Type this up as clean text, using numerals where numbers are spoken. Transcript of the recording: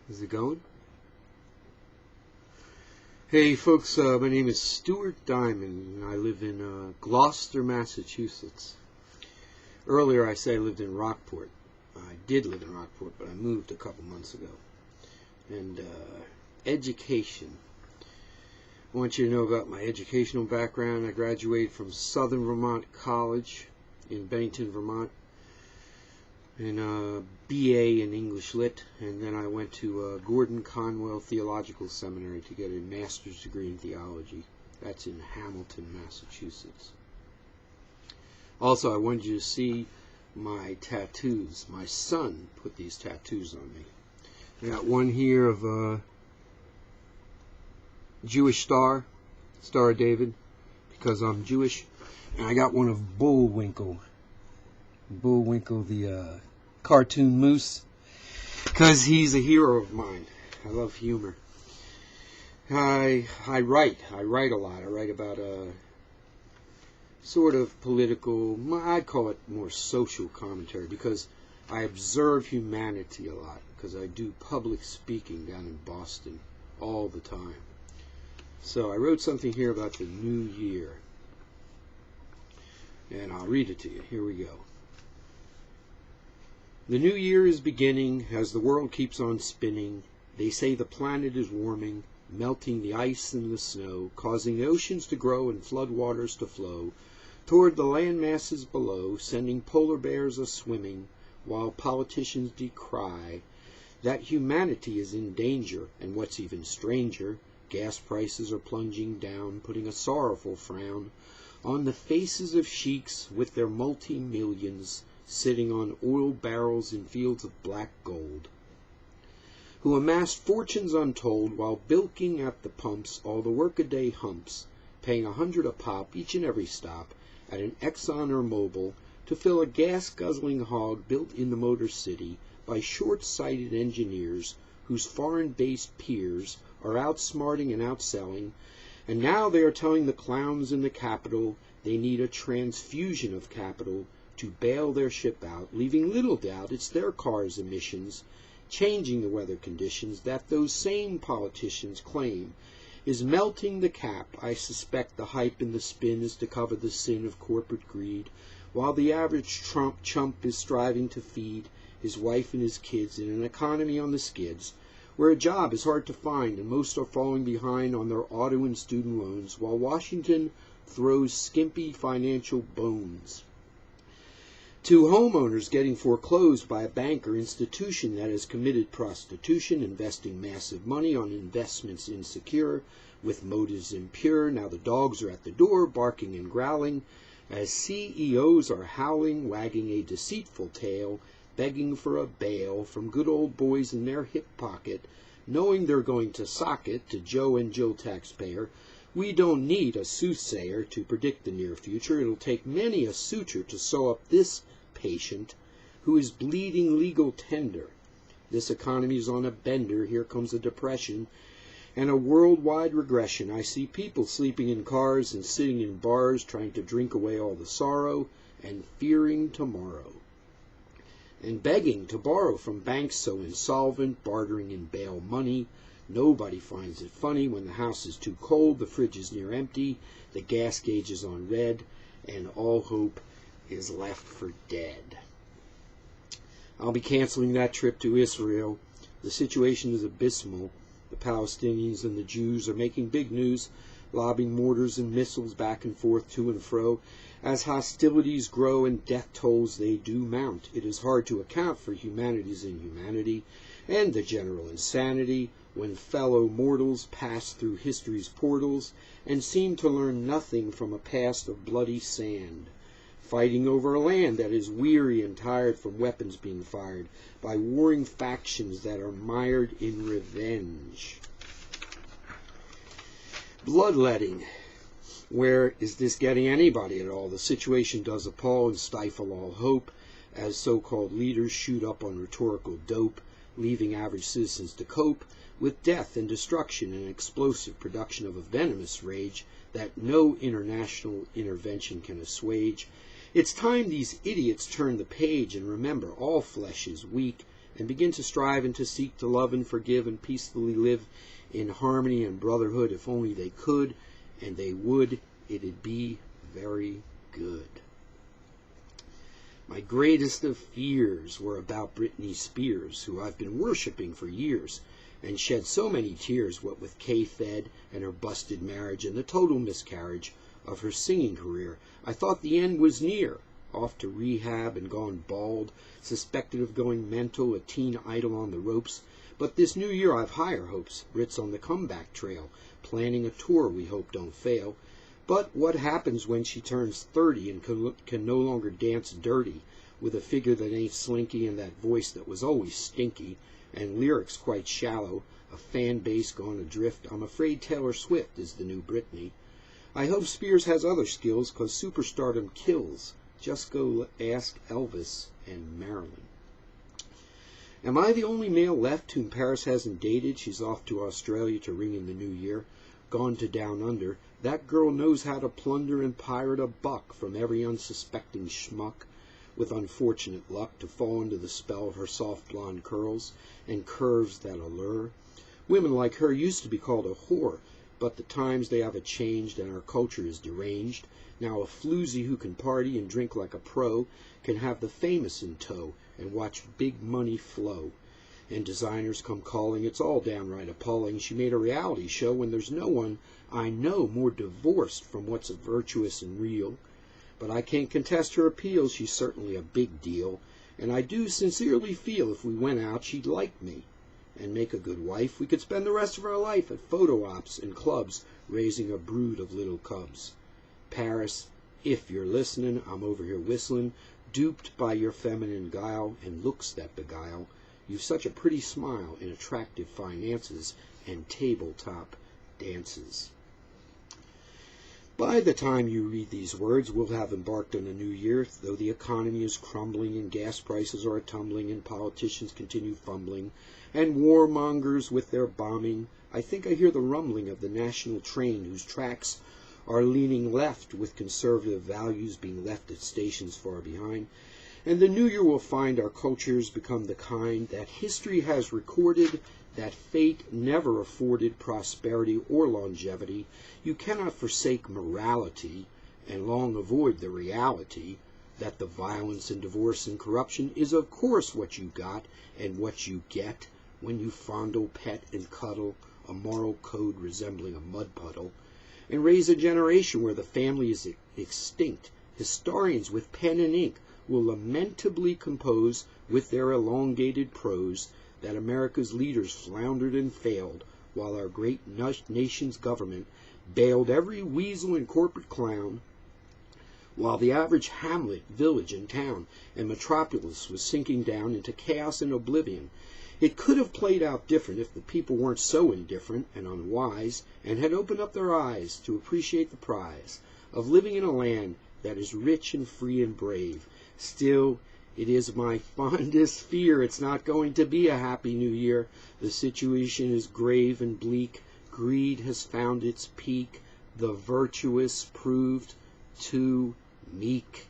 Is it going? Hey folks, my name is Stuart Diamond, and I live in Gloucester, Massachusetts. Earlier I said I lived in Rockport. I did live in Rockport, but I moved a couple months ago. And education. I want you to know about my educational background. I graduated from Southern Vermont College in Bennington, Vermont, in a BA in English Lit, and then I went to Gordon Conwell Theological Seminary to get a master's degree in theology. That's in Hamilton, Massachusetts. Also, I wanted you to see my tattoos. My son put these tattoos on me. I got one here of a Jewish Star of David, because I'm Jewish, and I got one of Bullwinkle, the cartoon moose, because he's a hero of mine. I love humor. I write a lot. I write about sort of political, I'd call it more social commentary, because I observe humanity a lot, because I do public speaking down in Boston all the time. So I wrote something here about the new year, and I'll read it to you. Here we go. The new year is beginning as the world keeps on spinning. They say the planet is warming, melting the ice and the snow, causing the oceans to grow and floodwaters to flow toward the land masses below, sending polar bears a-swimming, while politicians decry that humanity is in danger, and what's even stranger, gas prices are plunging down, putting a sorrowful frown on the faces of sheiks with their multi-millions, sitting on oil barrels in fields of black gold, who amassed fortunes untold while bilking at the pumps all the workaday humps, paying $100 a pop each and every stop at an Exxon or Mobil to fill a gas-guzzling hog built in the Motor City by short-sighted engineers whose foreign-based peers are outsmarting and outselling, and now they are telling the clowns in the Capitol they need a transfusion of capital to bail their ship out, leaving little doubt it's their cars' emissions changing the weather conditions that those same politicians claim is melting the cap. I suspect the hype and the spin is to cover the sin of corporate greed, while the average Trump chump is striving to feed his wife and his kids in an economy on the skids, where a job is hard to find and most are falling behind on their auto and student loans, while Washington throws skimpy financial bones to homeowners getting foreclosed by a bank or institution that has committed prostitution, investing massive money on investments insecure, with motives impure. Now the dogs are at the door, barking and growling, as CEOs are howling, wagging a deceitful tail, begging for a bail from good old boys in their hip pocket, knowing they're going to sock it to Joe and Jill taxpayer. We don't need a soothsayer to predict the near future. It'll take many a suture to sew up this patient who is bleeding legal tender. This economy is on a bender. Here comes a depression and a worldwide regression. I see people sleeping in cars and sitting in bars trying to drink away all the sorrow and fearing tomorrow, and begging to borrow from banks so insolvent, bartering in bail money. Nobody finds it funny when the house is too cold, the fridge is near empty, the gas gauge is on red, and all hope is left for dead. I'll be canceling that trip to Israel. The situation is abysmal. The Palestinians and the Jews are making big news, lobbing mortars and missiles back and forth to and fro. As hostilities grow and death tolls they do mount, it is hard to account for humanity's inhumanity and the general insanity when fellow mortals pass through history's portals and seem to learn nothing from a past of bloody sand, fighting over a land that is weary and tired from weapons being fired by warring factions that are mired in revenge. Bloodletting. Where is this getting anybody at all? The situation does appall and stifle all hope as so-called leaders shoot up on rhetorical dope, leaving average citizens to cope with death and destruction and explosive production of a venomous rage that no international intervention can assuage. It's time these idiots turn the page and remember all flesh is weak and begin to strive and to seek to love and forgive and peacefully live in harmony and brotherhood. If only they could, and they would, it'd be very good. My greatest of fears were about Britney Spears, who I've been worshiping for years, and shed so many tears, what with K-Fed and her busted marriage and the total miscarriage of her singing career. I thought the end was near. Off to rehab and gone bald, suspected of going mental, a teen idol on the ropes. But this new year I've higher hopes. Brit's on the comeback trail, planning a tour we hope don't fail. But what happens when she turns 30 and can no longer dance dirty, with a figure that ain't slinky and that voice that was always stinky, and lyrics quite shallow, a fan base gone adrift? I'm afraid Taylor Swift is the new Britney. I hope Spears has other skills, 'cause superstardom kills. Just go ask Elvis and Marilyn. Am I the only male left whom Paris hasn't dated? She's off to Australia to ring in the new year, gone to Down Under. That girl knows how to plunder and pirate a buck from every unsuspecting schmuck, with unfortunate luck to fall under the spell of her soft blonde curls and curves that allure. Women like her used to be called a whore, but the times they have changed and our culture is deranged. Now a floozy who can party and drink like a pro can have the famous in tow and watch big money flow. And designers come calling, it's all downright appalling. She made a reality show when there's no one I know more divorced from what's virtuous and real. But I can't contest her appeal, she's certainly a big deal. And I do sincerely feel if we went out she'd like me and make a good wife. We could spend the rest of our life at photo ops and clubs raising a brood of little cubs. Paris, if you're listening, I'm over here whistling, duped by your feminine guile and looks that beguile. You've such a pretty smile and attractive finances and tabletop dances. By the time you read these words, we'll have embarked on a new year, though the economy is crumbling and gas prices are tumbling and politicians continue fumbling and warmongers with their bombing. I think I hear the rumbling of the national train whose tracks are leaning left, with conservative values being left at stations far behind. And the new year will find our cultures become the kind that history has recorded, that fate never afforded prosperity or longevity. You cannot forsake morality and long avoid the reality that the violence and divorce and corruption is of course what you got and what you get when you fondle, pet, and cuddle a moral code resembling a mud puddle, and raise a generation where the family is extinct. Historians with pen and ink will lamentably compose with their elongated prose that America's leaders floundered and failed, while our great nation's government bailed every weasel and corporate clown, while the average hamlet, village, and town and metropolis was sinking down into chaos and oblivion. It could have played out different if the people weren't so indifferent and unwise and had opened up their eyes to appreciate the prize of living in a land that is rich and free and brave. Still, it is my fondest fear it's not going to be a happy new year. The situation is grave and bleak. Greed has found its peak. The virtuous proved too meek.